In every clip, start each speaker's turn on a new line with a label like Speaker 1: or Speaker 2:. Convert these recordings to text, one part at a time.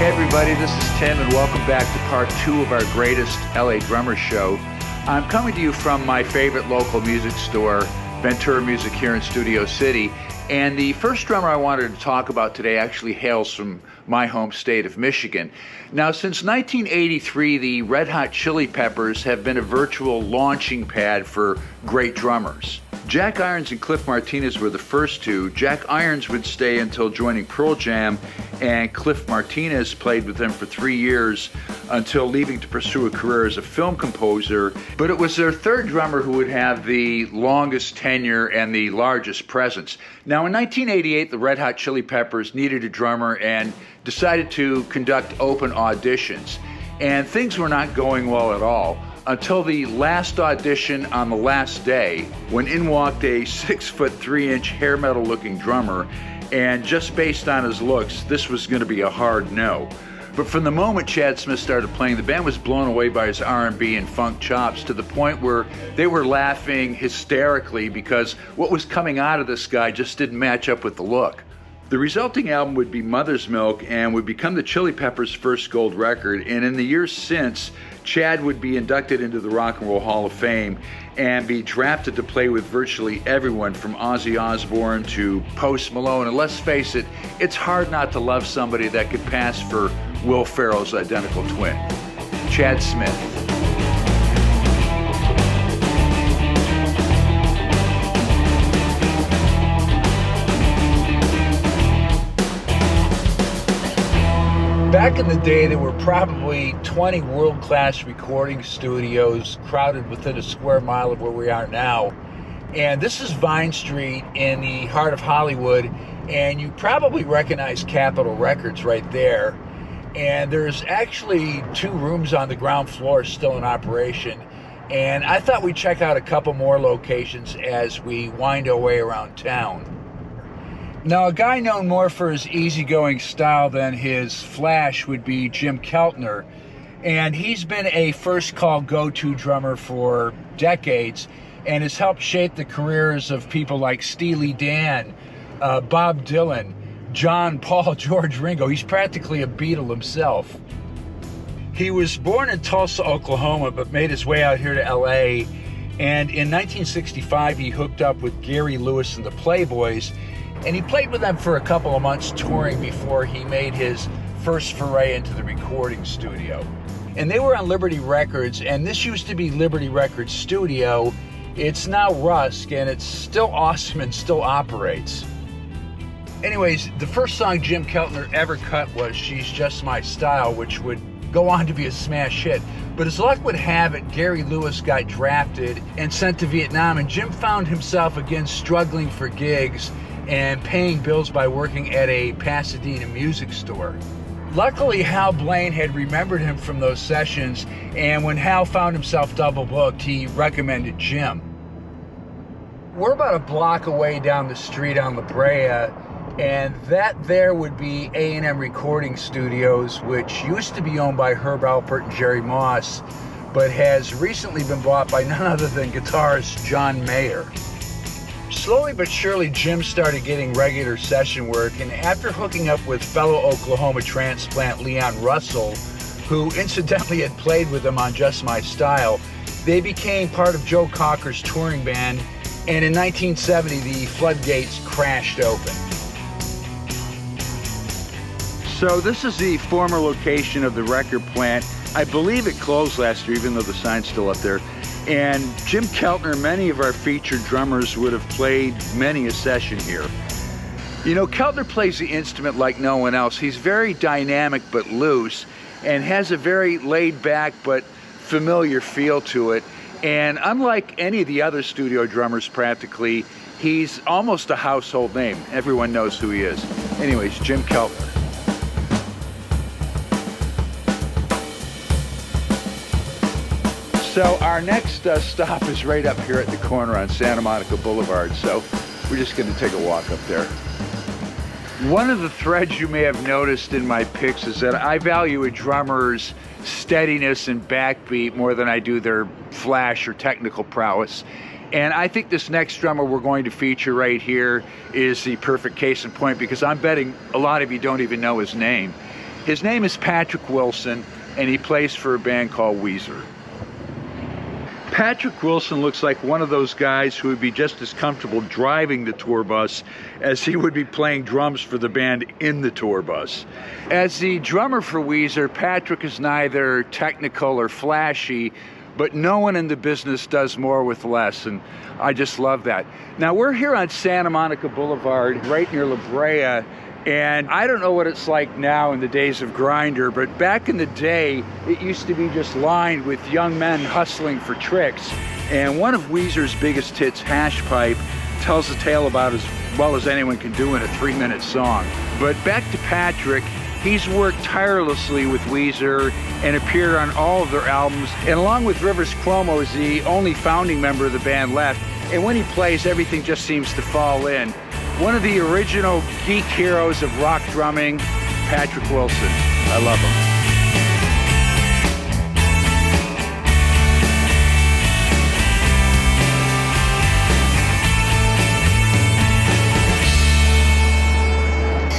Speaker 1: Hey everybody, this is Tim and welcome back to part 2 of our greatest LA drummer show. I'm coming to you from my favorite local music store, Ventura Music here in Studio City. And the first drummer I wanted to talk about today actually hails from my home state of Michigan. Now, since 1983, the Red Hot Chili Peppers have been a virtual launching pad for great drummers. Jack Irons and Cliff Martinez were the first two. Jack Irons would stay until joining Pearl Jam, and Cliff Martinez played with them for 3 years until leaving to pursue a career as a film composer. But it was their third drummer who would have the longest tenure and the largest presence. Now, in 1988, the Red Hot Chili Peppers needed a drummer and decided to conduct open auditions. And things were not going well at all until the last audition on the last day, when in walked a 6'3" hair metal looking drummer, and just based on his looks, this was going to be a hard no. But from the moment Chad Smith started playing, the band was blown away by his R&B and funk chops to the point where they were laughing hysterically because what was coming out of this guy just didn't match up with the look. The resulting album would be Mother's Milk and would become the Chili Peppers' first gold record, and in the years since, Chad would be inducted into the Rock and Roll Hall of Fame and be drafted to play with virtually everyone from Ozzy Osbourne to Post Malone. And let's face it, it's hard not to love somebody that could pass for Will Ferrell's identical twin, Chad Smith. Back in the day, there were probably 20 world-class recording studios crowded within a square mile of where we are now. And this is Vine Street in the heart of Hollywood, and you probably recognize Capitol Records right there. And there's actually 2 rooms on the ground floor still in operation. And I thought we'd check out a couple more locations as we wind our way around town. Now, a guy known more for his easygoing style than his flash would be Jim Keltner, and he's been a first-call go-to drummer for decades and has helped shape the careers of people like Steely Dan, Bob Dylan, John, Paul, George, Ringo. He's practically a Beatle himself. He was born in Tulsa, Oklahoma, but made his way out here to LA, and in 1965 he hooked up with Gary Lewis and the Playboys, and he played with them for a couple of months touring before he made his first foray into the recording studio. And they were on Liberty Records, and this used to be Liberty Records Studio. It's now Rusk, and it's still awesome and still operates. Anyways, the first song Jim Keltner ever cut was She's Just My Style, which would go on to be a smash hit. But as luck would have it, Gary Lewis got drafted and sent to Vietnam, and Jim found himself again struggling for gigs and paying bills by working at a Pasadena music store. Luckily, Hal Blaine had remembered him from those sessions, and when Hal found himself double booked, he recommended Jim. We're about a block away down the street on La Brea, and that there would be A&M Recording Studios, which used to be owned by Herb Alpert and Jerry Moss, but has recently been bought by none other than guitarist John Mayer. Slowly but surely, Jim started getting regular session work, and after hooking up with fellow Oklahoma transplant Leon Russell, who incidentally had played with him on Just My Style, they became part of Joe Cocker's touring band, and in 1970 the floodgates crashed open. So this is the former location of the record plant. I believe it closed last year, even though the sign's still up there. And Jim Keltner, many of our featured drummers would have played many a session here. You know, Keltner plays the instrument like no one else. He's very dynamic but loose and has a very laid-back but familiar feel to it. And unlike any of the other studio drummers practically, he's almost a household name. Everyone knows who he is. Anyways, Jim Keltner. So our next stop is right up here at the corner on Santa Monica Boulevard, so we're just going to take a walk up there. One of the threads you may have noticed in my picks is that I value a drummer's steadiness and backbeat more than I do their flash or technical prowess. And I think this next drummer we're going to feature right here is the perfect case in point, because I'm betting a lot of you don't even know his name. His name is Patrick Wilson, and he plays for a band called Weezer. Patrick Wilson looks like one of those guys who would be just as comfortable driving the tour bus as he would be playing drums for the band in the tour bus. As the drummer for Weezer, Patrick is neither technical or flashy, but no one in the business does more with less, and I just love that. Now, we're here on Santa Monica Boulevard, right near La Brea, and I don't know what it's like now in the days of Grindr, but back in the day, it used to be just lined with young men hustling for tricks. And one of Weezer's biggest hits, Hash Pipe, tells the tale about as well as anyone can do in a 3-minute song. But back to Patrick, he's worked tirelessly with Weezer and appeared on all of their albums. And along with Rivers Cuomo, is the only founding member of the band left. And when he plays, everything just seems to fall in. One of the original geek heroes of rock drumming, Patrick Wilson. I love him.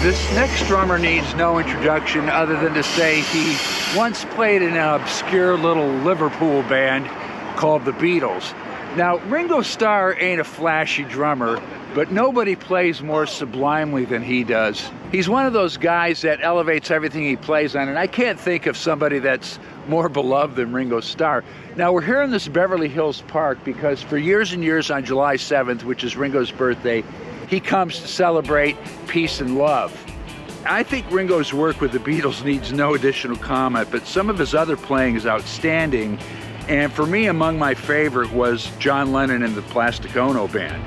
Speaker 1: This next drummer needs no introduction other than to say he once played in an obscure little Liverpool band called the Beatles. Now, Ringo Starr ain't a flashy drummer, but nobody plays more sublimely than he does. He's one of those guys that elevates everything he plays on, and I can't think of somebody that's more beloved than Ringo Starr. Now, we're here in this Beverly Hills Park because for years and years on July 7th, which is Ringo's birthday, he comes to celebrate peace and love. I think Ringo's work with the Beatles needs no additional comment, but some of his other playing is outstanding. And for me, among my favorite was John Lennon and the Plastic Ono Band.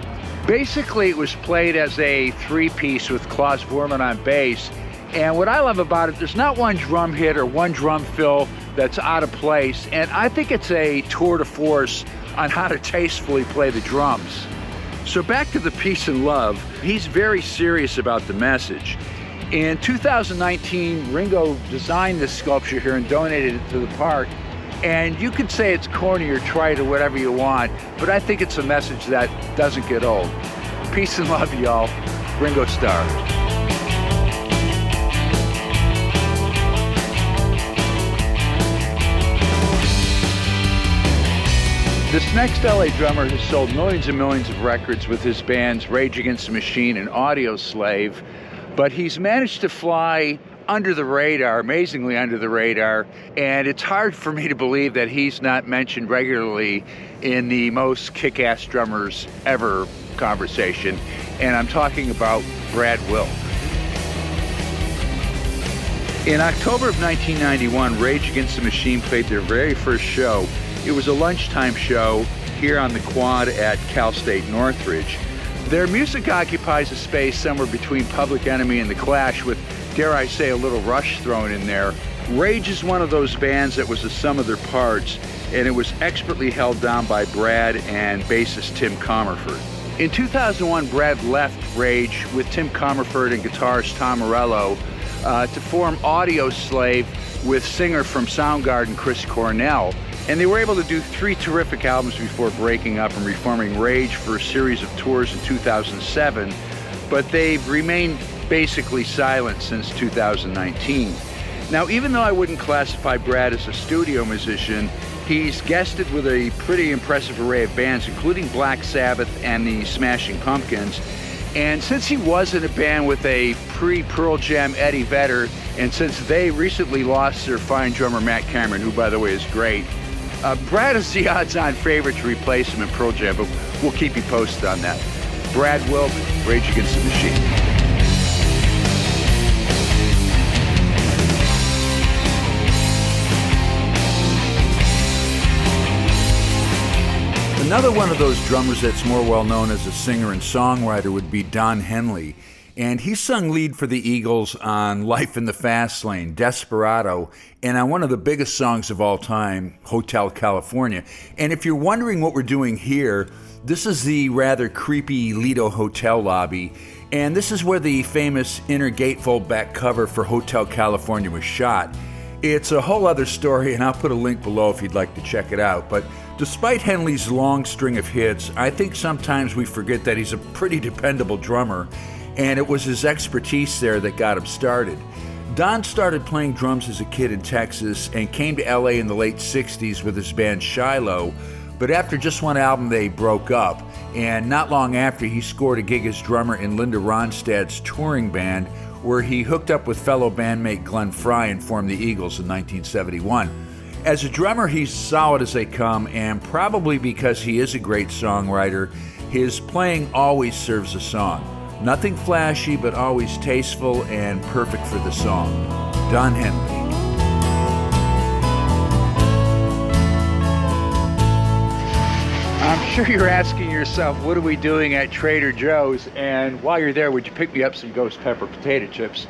Speaker 1: Basically, it was played as a 3-piece with Klaus Voormann on bass. And what I love about it, there's not one drum hit or one drum fill that's out of place. And I think it's a tour de force on how to tastefully play the drums. So back to the peace and love, he's very serious about the message. In 2019, Ringo designed this sculpture here and donated it to the park. And you could say it's corny or trite or whatever you want, but I think it's a message that doesn't get old. Peace and love, y'all. Ringo Starr. This next LA drummer has sold millions and millions of records with his bands Rage Against the Machine and Audio Slave, but he's managed to fly under the radar, amazingly under the radar, and it's hard for me to believe that he's not mentioned regularly in the most kick-ass drummers ever conversation, and I'm talking about Brad Wilk. In October of 1991, Rage Against the Machine played their very first show. It was a lunchtime show here on the quad at Cal State Northridge. Their music occupies a space somewhere between Public Enemy and The Clash, with, dare I say, a little Rush thrown in there. Rage is one of those bands that was the sum of their parts, and it was expertly held down by Brad and bassist Tim Comerford. In 2001, Brad left Rage with Tim Comerford and guitarist Tom Morello to form Audio Slave with singer from Soundgarden Chris Cornell. And they were able to do 3 terrific albums before breaking up and reforming Rage for a series of tours in 2007, but they've remained basically silent since 2019. Now, even though I wouldn't classify Brad as a studio musician, he's guested with a pretty impressive array of bands, including Black Sabbath and the Smashing Pumpkins. And since he was in a band with a pre-Pearl Jam Eddie Vedder, and since they recently lost their fine drummer Matt Cameron, who by the way is great, Brad is the odds-on favorite to replace him in Pearl Jam, but we'll keep you posted on that. Brad Wilk, Rage Against the Machine. Another one of those drummers that's more well-known as a singer and songwriter would be Don Henley. And he sung lead for the Eagles on Life in the Fast Lane, Desperado, and on one of the biggest songs of all time, Hotel California. And if you're wondering what we're doing here, this is the rather creepy Lido Hotel lobby, and this is where the famous inner gatefold back cover for Hotel California was shot. It's a whole other story, and I'll put a link below if you'd like to check it out. But despite Henley's long string of hits, I think sometimes we forget that he's a pretty dependable drummer, and it was his expertise there that got him started. Don started playing drums as a kid in Texas and came to LA in the late 60s with his band Shiloh, but after just one album they broke up, and not long after he scored a gig as drummer in Linda Ronstadt's touring band, where he hooked up with fellow bandmate Glenn Frey and formed the Eagles in 1971. As a drummer, he's solid as they come, and probably because he is a great songwriter, his playing always serves a song. Nothing flashy, but always tasteful and perfect for the song. Don Henley. I'm sure you're asking yourself, what are we doing at Trader Joe's? And while you're there, would you pick me up some ghost pepper potato chips?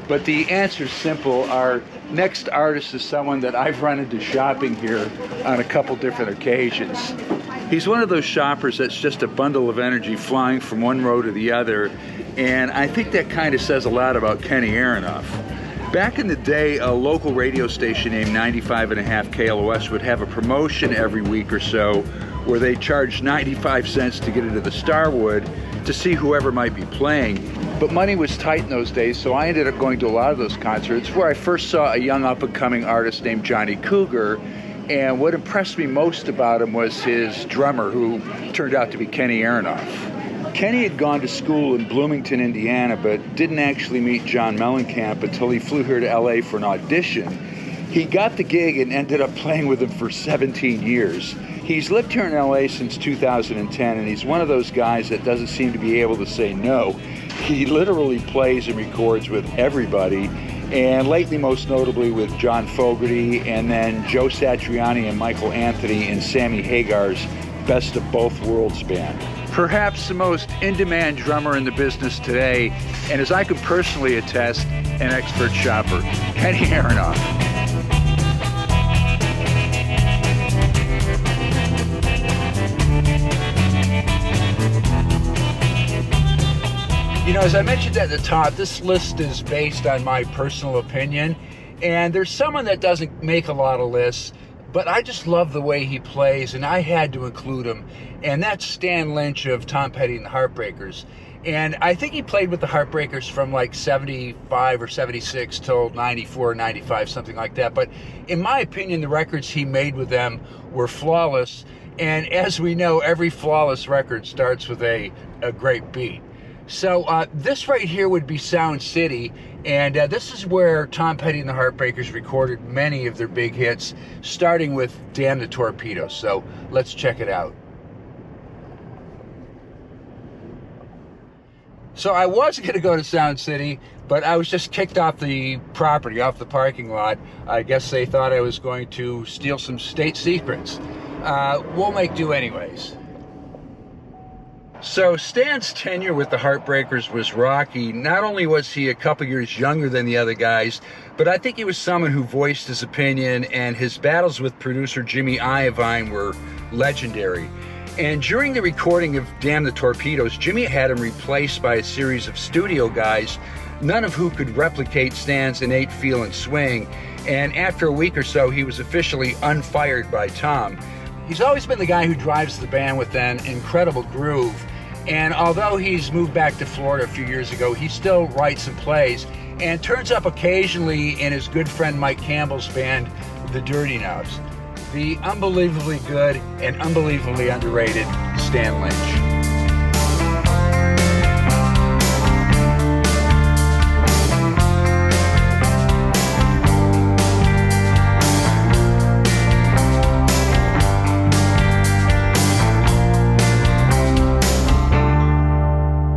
Speaker 1: But the answer's simple. Our next artist is someone that I've run into shopping here on a couple different occasions. He's one of those shoppers that's just a bundle of energy flying from one row to the other, and I think that kind of says a lot about Kenny Aronoff. Back in the day, a local radio station named 95.5 KLOS would have a promotion every week or so where they charged 95 cents to get into the Starwood to see whoever might be playing. But money was tight in those days, so I ended up going to a lot of those concerts where I first saw a young up-and-coming artist named Johnny Cougar. And what impressed me most about him was his drummer, who turned out to be Kenny Aronoff. Kenny had gone to school in Bloomington, Indiana, but didn't actually meet John Mellencamp until he flew here to LA for an audition. He got the gig and ended up playing with him for 17 years. He's lived here in LA since 2010, and he's one of those guys that doesn't seem to be able to say no. He literally plays and records with everybody, and lately most notably with John Fogerty, and then Joe Satriani and Michael Anthony in Sammy Hagar's Best of Both Worlds band. Perhaps the most in-demand drummer in the business today, and as I can personally attest, an expert shopper, Kenny Aronoff. You know, as I mentioned at the top, this list is based on my personal opinion, and there's someone that doesn't make a lot of lists, but I just love the way he plays, and I had to include him, and that's Stan Lynch of Tom Petty and the Heartbreakers. And I think he played with the Heartbreakers from like 75 or 76 till 94 or 95, something like that. But in my opinion, the records he made with them were flawless, and as we know, every flawless record starts with a great beat. So this right here would be Sound City, and this is where Tom Petty and the Heartbreakers recorded many of their big hits, starting with Damn the Torpedoes. So let's check it out. So I was going to go to Sound City, but I was just kicked off the property, off the parking lot. I guess they thought I was going to steal some state secrets. We'll make do anyways. So Stan's tenure with the Heartbreakers was rocky. Not only was he a couple years younger than the other guys, but I think he was someone who voiced his opinion, and his battles with producer Jimmy Iovine were legendary. And during the recording of Damn the Torpedoes, Jimmy had him replaced by a series of studio guys, none of who could replicate Stan's innate feel and swing. And after a week or so, he was officially unfired by Tom. He's always been the guy who drives the band with an incredible groove. And although he's moved back to Florida a few years ago, he still writes and plays and turns up occasionally in his good friend Mike Campbell's band, The Dirty Knobs. The unbelievably good and unbelievably underrated Stan Lynch.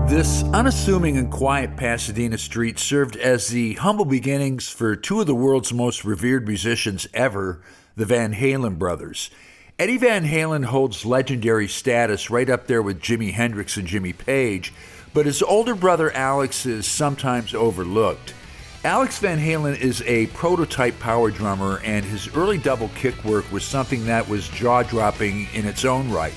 Speaker 1: This unassuming and quiet Pasadena street served as the humble beginnings for two of the world's most revered musicians ever, the Van Halen brothers. Eddie Van Halen holds legendary status right up there with Jimi Hendrix and Jimmy Page, but his older brother Alex is sometimes overlooked. Alex Van Halen is a prototype power drummer, and his early double kick work was something that was jaw-dropping in its own right.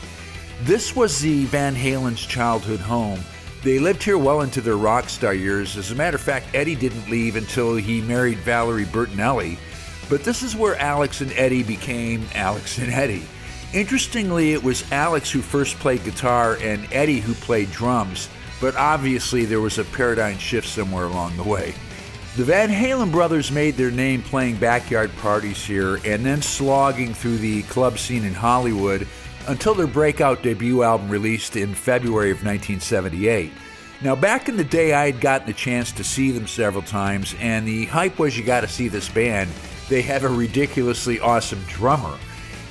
Speaker 1: This was the Van Halen's childhood home. They lived here well into their rock star years. As a matter of fact, Eddie didn't leave until he married Valerie Bertinelli. But this is where Alex and Eddie became Alex and Eddie. Interestingly, it was Alex who first played guitar and Eddie who played drums, but obviously there was a paradigm shift somewhere along the way. The Van Halen brothers made their name playing backyard parties here and then slogging through the club scene in Hollywood until their breakout debut album released in February of 1978. Now, back in the day, I had gotten the chance to see them several times, and the hype was you got to see this band. They have a ridiculously awesome drummer.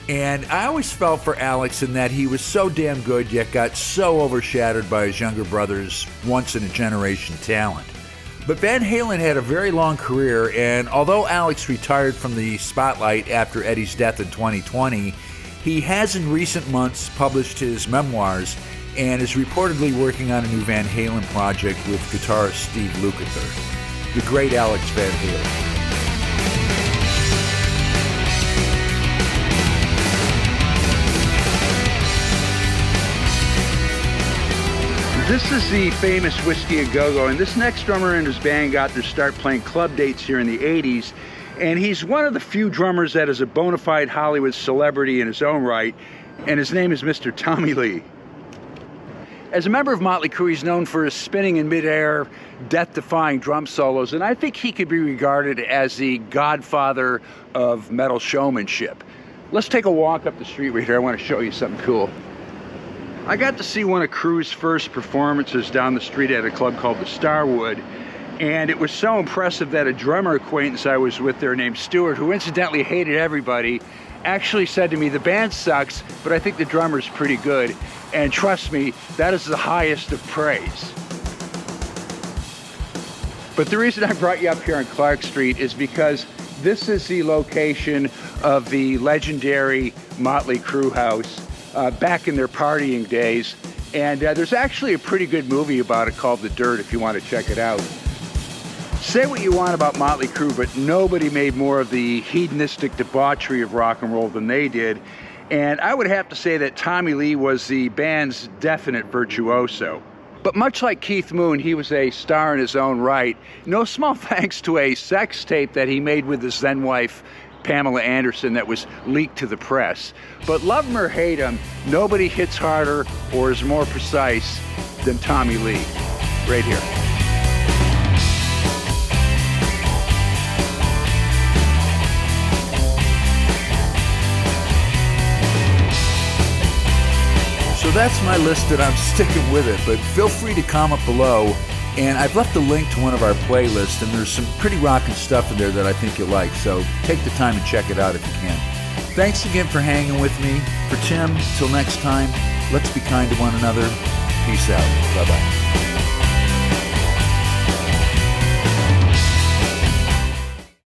Speaker 1: And I always felt for Alex in that he was so damn good, yet got so overshadowed by his younger brother's once-in-a-generation talent. But Van Halen had a very long career, and although Alex retired from the spotlight after Eddie's death in 2020, he has in recent months published his memoirs and is reportedly working on a new Van Halen project with guitarist Steve Lukather. The great Alex Van Halen. This is the famous Whiskey A Go-Go, and this next drummer in his band got their start playing club dates here in the 80s, and he's one of the few drummers that is a bona fide Hollywood celebrity in his own right, and his name is Mr. Tommy Lee. As a member of Motley Crue, he's known for his spinning in midair, death-defying drum solos, and I think he could be regarded as the godfather of metal showmanship. Let's take a walk up the street right here. I want to show you something cool. I got to see one of Crue's first performances down the street at a club called the Starwood, and it was so impressive that a drummer acquaintance I was with there named Stuart, who incidentally hated everybody, actually said to me, "The band sucks, but I think the drummer's pretty good." And trust me, that is the highest of praise. But the reason I brought you up here on Clark Street is because this is the location of the legendary Motley Crue house. Back in their partying days, and there's actually a pretty good movie about it called The Dirt if you want to check it out. Say what you want about Motley Crue, but nobody made more of the hedonistic debauchery of rock and roll than they did, and I would have to say that Tommy Lee was the band's definite virtuoso. But much like Keith Moon, he was a star in his own right, no small thanks to a sex tape that he made with his then wife Pamela Anderson that was leaked to the press. But love him or hate him, nobody hits harder or is more precise than Tommy Lee. Right here. So that's my list and I'm sticking with it, but feel free to comment below. And I've left a link to one of our playlists, and there's some pretty rockin' stuff in there that I think you'll like, so take the time and check it out if you can. Thanks again for hanging with me. For Tim, till next time, let's be kind to one another. Peace out. Bye-bye.